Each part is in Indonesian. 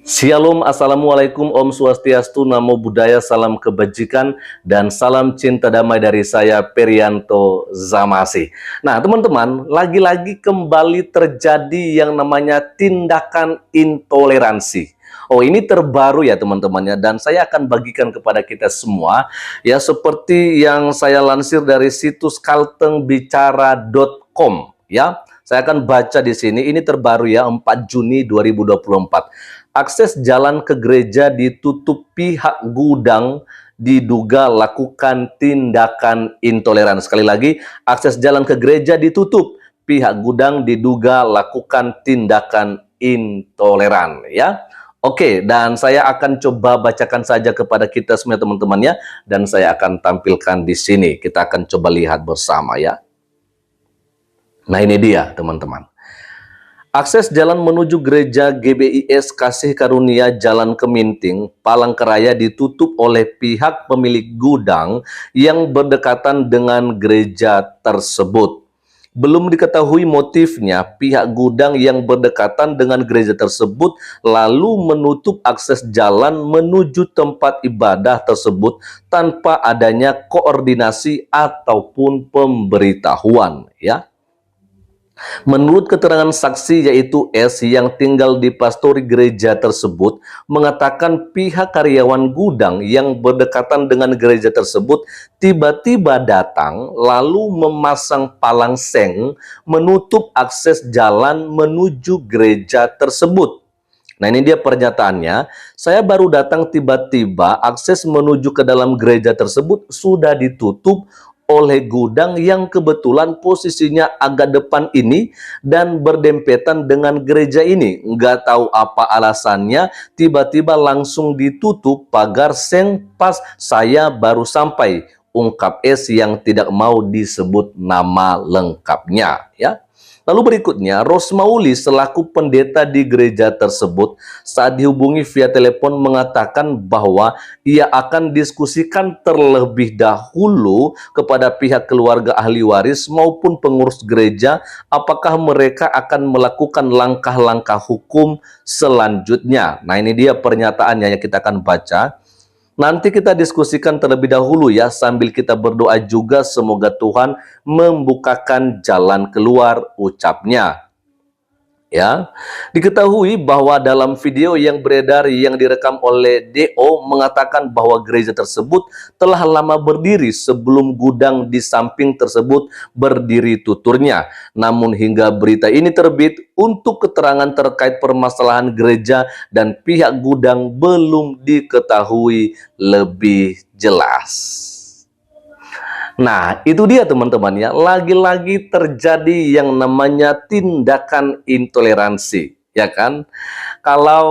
Shalom, Assalamualaikum, Om Swastiastu, Namo Buddhaya, salam kebajikan, dan salam cinta damai dari saya, Perianto Zamasi. Nah, teman-teman, lagi-lagi kembali terjadi yang namanya tindakan intoleransi. Oh, ini terbaru ya teman-teman ya, dan saya akan bagikan kepada kita semua, ya seperti yang saya lansir dari situs kaltengbicara.com, ya. Saya akan baca di sini, ini terbaru ya, 4 Juni 2024. Akses jalan ke gereja ditutup pihak gudang diduga lakukan tindakan intoleran. Sekali lagi, akses jalan ke gereja ditutup, pihak gudang diduga lakukan tindakan intoleran, ya. Oke, dan saya akan coba bacakan saja kepada kita semua teman-temannya, dan saya akan tampilkan di sini. Kita akan coba lihat bersama ya. Nah, ini dia teman-teman. Akses jalan menuju gereja GBIS Kasih Karunia Jalan Keminting, Palangkaraya ditutup oleh pihak pemilik gudang yang berdekatan dengan gereja tersebut. Belum diketahui motifnya, pihak gudang yang berdekatan dengan gereja tersebut lalu menutup akses jalan menuju tempat ibadah tersebut tanpa adanya koordinasi ataupun pemberitahuan, ya. Menurut keterangan saksi yaitu S yang tinggal di pastori gereja tersebut mengatakan pihak karyawan gudang yang berdekatan dengan gereja tersebut tiba-tiba datang lalu memasang palang seng menutup akses jalan menuju gereja tersebut. Nah, ini dia pernyataannya, saya baru datang tiba-tiba akses menuju ke dalam gereja tersebut sudah ditutup oleh gudang yang kebetulan posisinya agak depan ini dan berdempetan dengan gereja ini. Nggak tahu apa alasannya, tiba-tiba langsung ditutup pagar seng pas saya baru sampai, ungkap S yang tidak mau disebut nama lengkapnya, ya. Lalu berikutnya, Rosmauli selaku pendeta di gereja tersebut saat dihubungi via telepon mengatakan bahwa ia akan diskusikan terlebih dahulu kepada pihak keluarga ahli waris maupun pengurus gereja apakah mereka akan melakukan langkah-langkah hukum selanjutnya. Nah, ini dia pernyataannya yang kita akan baca. Nanti kita diskusikan terlebih dahulu ya, sambil kita berdoa juga semoga Tuhan membukakan jalan keluar, ucapnya. Ya, diketahui bahwa dalam video yang beredar yang direkam oleh DO mengatakan bahwa gereja tersebut telah lama berdiri sebelum gudang di samping tersebut berdiri tuturnya. Namun hingga berita ini terbit, untuk keterangan terkait permasalahan gereja dan pihak gudang belum diketahui lebih jelas. Nah, itu dia teman-teman ya, lagi-lagi terjadi yang namanya tindakan intoleransi, ya kan? Kalau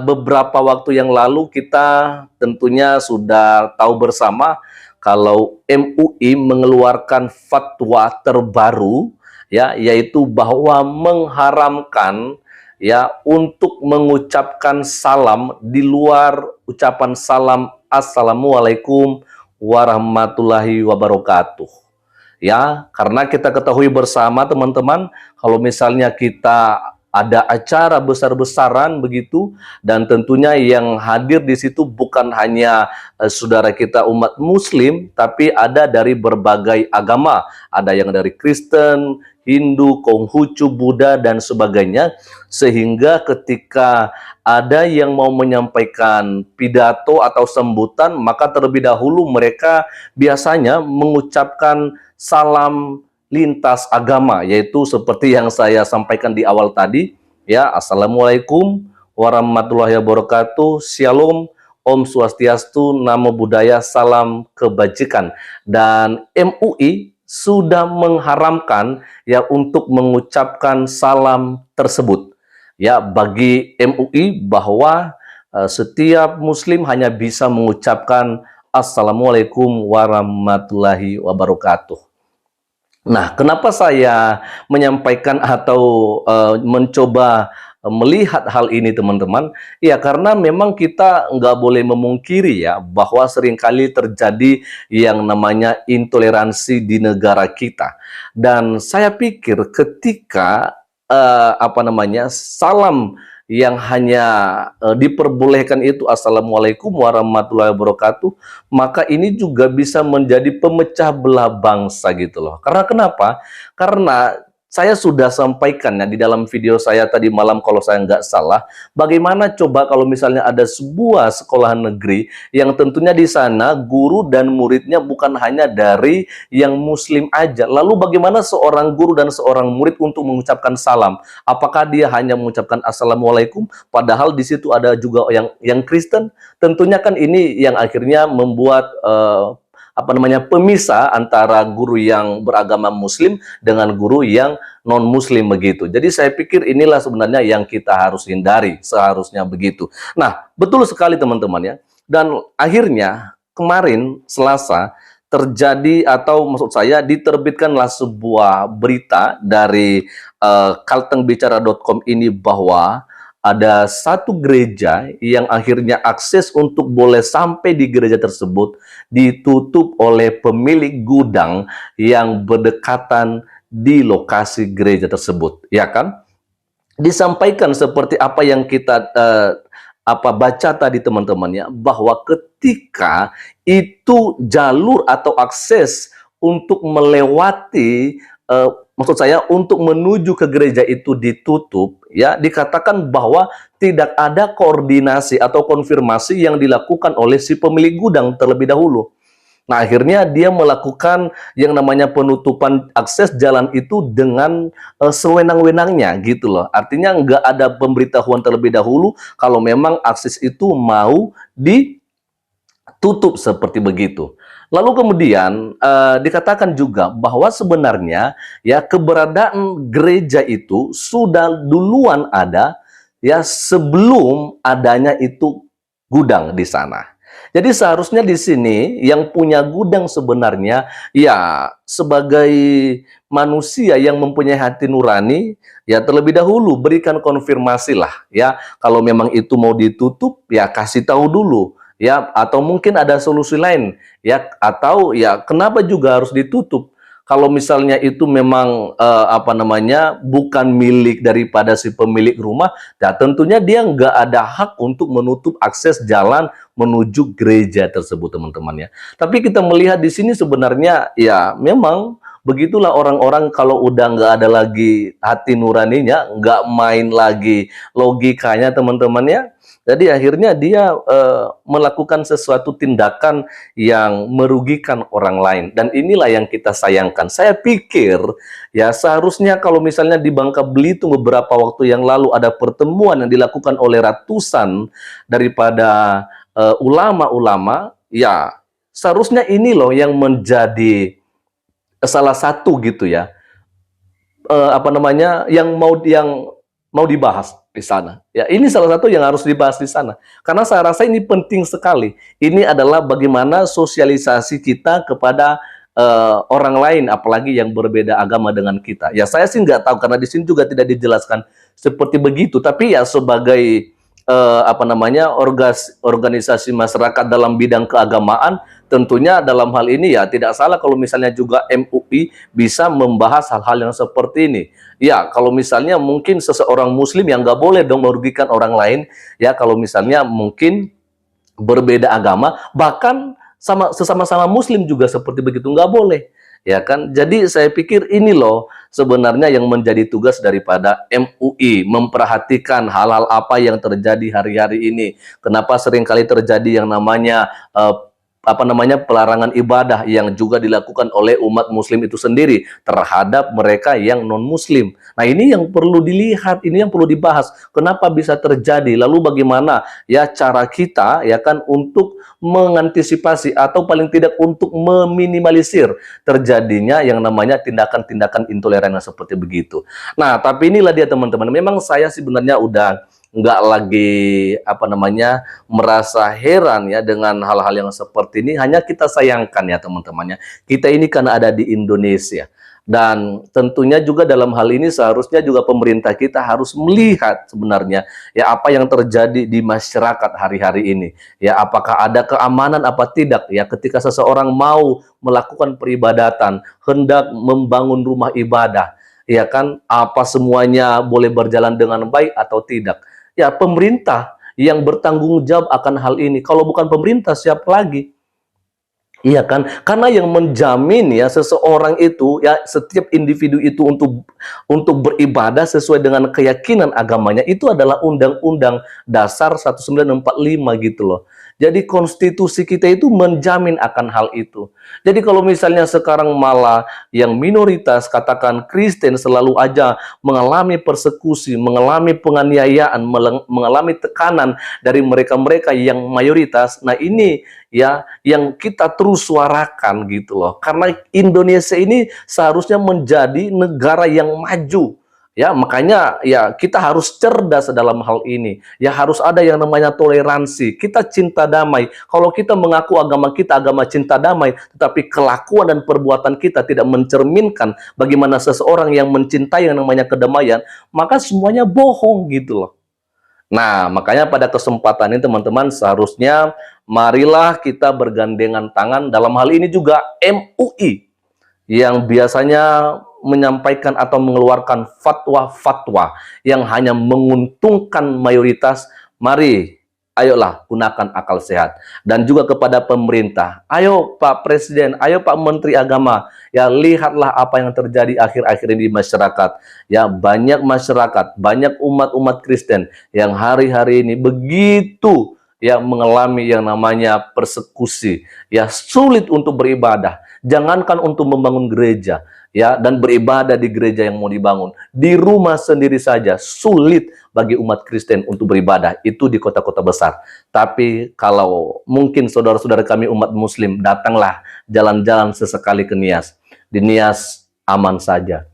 beberapa waktu yang lalu kita tentunya sudah tahu bersama kalau MUI mengeluarkan fatwa terbaru, ya, yaitu bahwa mengharamkan ya untuk mengucapkan salam di luar ucapan salam Assalamualaikum warahmatullahi wabarakatuh. Ya, karena kita ketahui bersama teman-teman, kalau misalnya kita ada acara besar-besaran begitu, dan tentunya yang hadir di situ bukan hanya saudara kita umat muslim, tapi ada dari berbagai agama, ada yang dari Kristen, Hindu, Konghucu, Buddha, dan sebagainya, sehingga ketika ada yang mau menyampaikan pidato atau sambutan, maka terlebih dahulu mereka biasanya mengucapkan salam lintas agama, yaitu seperti yang saya sampaikan di awal tadi, ya, Assalamualaikum warahmatullahi wabarakatuh, Shalom, Om Swastiastu, Namo Buddhaya, salam kebajikan. Dan MUI sudah mengharamkan ya untuk mengucapkan salam tersebut. Ya, bagi MUI bahwa setiap muslim hanya bisa mengucapkan Assalamualaikum warahmatullahi wabarakatuh. Nah, kenapa saya menyampaikan atau mencoba melihat hal ini teman-teman? Ya, karena memang kita nggak boleh memungkiri ya bahwa seringkali terjadi yang namanya intoleransi di negara kita. Dan saya pikir ketika salam yang hanya diperbolehkan itu Assalamualaikum warahmatullahi wabarakatuh, maka ini juga bisa menjadi pemecah belah bangsa gitu loh. Karena kenapa? Karena saya sudah sampaikan ya di dalam video saya tadi malam kalau saya nggak salah, bagaimana coba kalau misalnya ada sebuah sekolah negeri yang tentunya di sana guru dan muridnya bukan hanya dari yang muslim aja. Lalu bagaimana seorang guru dan seorang murid untuk mengucapkan salam? Apakah dia hanya mengucapkan Assalamualaikum, padahal di situ ada juga yang Kristen? Tentunya kan ini yang akhirnya membuat pemisah antara guru yang beragama Muslim dengan guru yang non Muslim begitu. Jadi saya pikir inilah sebenarnya yang kita harus hindari, seharusnya begitu. Nah, betul sekali teman-teman ya. Dan akhirnya kemarin Selasa terjadi, atau maksud saya diterbitkanlah sebuah berita dari kaltengbicara.com ini, bahwa ada satu gereja yang akhirnya akses untuk boleh sampai di gereja tersebut ditutup oleh pemilik gudang yang berdekatan di lokasi gereja tersebut, ya kan? Disampaikan seperti apa yang kita baca tadi teman-teman ya, bahwa ketika itu jalur atau akses untuk melewati maksud saya untuk menuju ke gereja itu ditutup ya, dikatakan bahwa tidak ada koordinasi atau konfirmasi yang dilakukan oleh si pemilik gudang terlebih dahulu. Nah, akhirnya dia melakukan yang namanya penutupan akses jalan itu dengan sewenang-wenangnya gitu loh. Artinya nggak ada pemberitahuan terlebih dahulu kalau memang akses itu mau ditutup seperti begitu. Lalu kemudian dikatakan juga bahwa sebenarnya ya keberadaan gereja itu sudah duluan ada ya sebelum adanya itu gudang di sana. Jadi seharusnya di sini yang punya gudang sebenarnya ya sebagai manusia yang mempunyai hati nurani ya terlebih dahulu berikan konfirmasi lah ya, kalau memang itu mau ditutup ya kasih tahu dulu ya, atau mungkin ada solusi lain ya, atau ya kenapa juga harus ditutup kalau misalnya itu memang bukan milik daripada si pemilik rumah, ya tentunya dia nggak ada hak untuk menutup akses jalan menuju gereja tersebut teman-teman ya. Tapi kita melihat di sini sebenarnya ya memang begitulah orang-orang kalau udah nggak ada lagi hati nuraninya, nggak main lagi logikanya teman-teman ya. Jadi akhirnya dia melakukan sesuatu tindakan yang merugikan orang lain. Dan inilah yang kita sayangkan. Saya pikir ya seharusnya kalau misalnya di Bangka Belitung beberapa waktu yang lalu ada pertemuan yang dilakukan oleh ratusan daripada ulama-ulama, ya seharusnya ini loh yang menjadi salah satu gitu ya, yang mau dibahas di sana. Ya, ini salah satu yang harus dibahas di sana. Karena saya rasa ini penting sekali. Ini adalah bagaimana sosialisasi kita kepada orang lain, apalagi yang berbeda agama dengan kita. Ya, saya sih nggak tahu karena di sini juga tidak dijelaskan seperti begitu. Tapi ya sebagai organisasi masyarakat dalam bidang keagamaan, tentunya dalam hal ini ya tidak salah kalau misalnya juga MUI bisa membahas hal-hal yang seperti ini. Ya, kalau misalnya mungkin seseorang muslim yang nggak boleh dong merugikan orang lain, ya kalau misalnya mungkin berbeda agama, bahkan sesama-sama muslim juga seperti begitu nggak boleh. Ya kan, jadi saya pikir ini loh sebenarnya yang menjadi tugas daripada MUI, memperhatikan hal-hal apa yang terjadi hari-hari ini. Kenapa seringkali terjadi yang namanya pelarangan ibadah yang juga dilakukan oleh umat muslim itu sendiri terhadap mereka yang non muslim. Nah, ini yang perlu dilihat, ini yang perlu dibahas. Kenapa bisa terjadi? Lalu bagaimana ya cara kita ya kan untuk mengantisipasi atau paling tidak untuk meminimalisir terjadinya yang namanya tindakan-tindakan intoleran yang seperti begitu. Nah, tapi inilah dia teman-teman. Memang saya sebenarnya udah nggak lagi merasa heran ya dengan hal-hal yang seperti ini. Hanya kita sayangkan ya teman-temannya, kita ini karena ada di Indonesia, dan tentunya juga dalam hal ini seharusnya juga pemerintah kita harus melihat sebenarnya ya apa yang terjadi di masyarakat hari-hari ini ya, apakah ada keamanan apa tidak ya ketika seseorang mau melakukan peribadatan, hendak membangun rumah ibadah ya kan, apa semuanya boleh berjalan dengan baik atau tidak. ya pemerintah yang bertanggung jawab akan hal ini. Kalau bukan pemerintah, siapa lagi? Iya kan? Karena yang menjamin ya seseorang itu ya setiap individu itu untuk beribadah sesuai dengan keyakinan agamanya itu adalah Undang-Undang Dasar 1945 gitu loh. Jadi konstitusi kita itu menjamin akan hal itu. Jadi kalau misalnya sekarang malah yang minoritas katakan Kristen selalu aja mengalami persekusi, mengalami penganiayaan, mengalami tekanan dari mereka-mereka yang mayoritas. Nah, ini ya yang kita terus suarakan gitu loh. Karena Indonesia ini seharusnya menjadi negara yang maju. Ya, makanya ya kita harus cerdas dalam hal ini. Ya harus ada yang namanya toleransi. Kita cinta damai. Kalau kita mengaku agama kita agama cinta damai, tetapi kelakuan dan perbuatan kita tidak mencerminkan bagaimana seseorang yang mencintai yang namanya kedamaian, maka semuanya bohong gitu loh. Nah, makanya pada kesempatan ini teman-teman seharusnya marilah kita bergandengan tangan dalam hal ini juga MUI yang biasanya menyampaikan atau mengeluarkan fatwa-fatwa yang hanya menguntungkan mayoritas. Mari, ayolah gunakan akal sehat. Dan juga kepada pemerintah, ayo Pak Presiden, ayo Pak Menteri Agama, ya lihatlah apa yang terjadi akhir-akhir ini di masyarakat. Ya banyak masyarakat, banyak umat-umat Kristen yang hari-hari ini begitu ya mengalami yang namanya persekusi, ya sulit untuk beribadah. Jangankan untuk membangun gereja, ya dan beribadah di gereja yang mau dibangun, di rumah sendiri saja sulit bagi umat Kristen untuk beribadah, itu di kota-kota besar. Tapi kalau mungkin saudara-saudara kami umat Muslim, datanglah jalan-jalan sesekali ke Nias. Di Nias aman saja.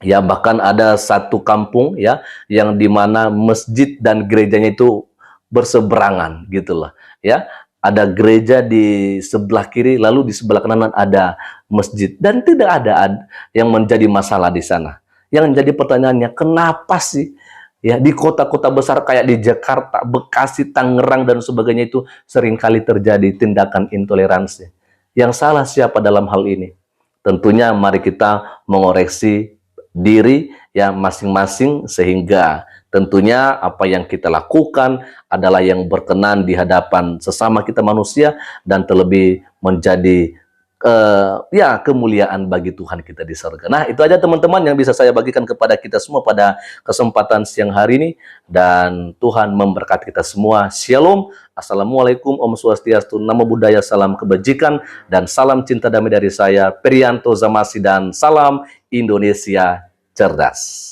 Ya bahkan ada satu kampung ya yang dimana masjid dan gerejanya itu berseberangan gitulah ya, ada gereja di sebelah kiri lalu di sebelah kanan ada masjid dan tidak ada yang menjadi masalah di sana. Yang menjadi pertanyaannya, kenapa sih ya di kota-kota besar kayak di Jakarta, Bekasi, Tangerang dan sebagainya itu seringkali terjadi tindakan intoleransi? Yang salah siapa dalam hal ini? Tentunya mari kita mengoreksi diri ya masing-masing sehingga tentunya apa yang kita lakukan adalah yang berkenan di hadapan sesama kita manusia dan terlebih menjadi ya kemuliaan bagi Tuhan kita di surga. Nah, itu aja teman-teman yang bisa saya bagikan kepada kita semua pada kesempatan siang hari ini dan Tuhan memberkati kita semua. Shalom. Assalamualaikum, Om Swastiastu, Namo Buddhaya, salam kebajikan dan salam cinta damai dari saya Perianto Zamasi dan salam Indonesia cerdas.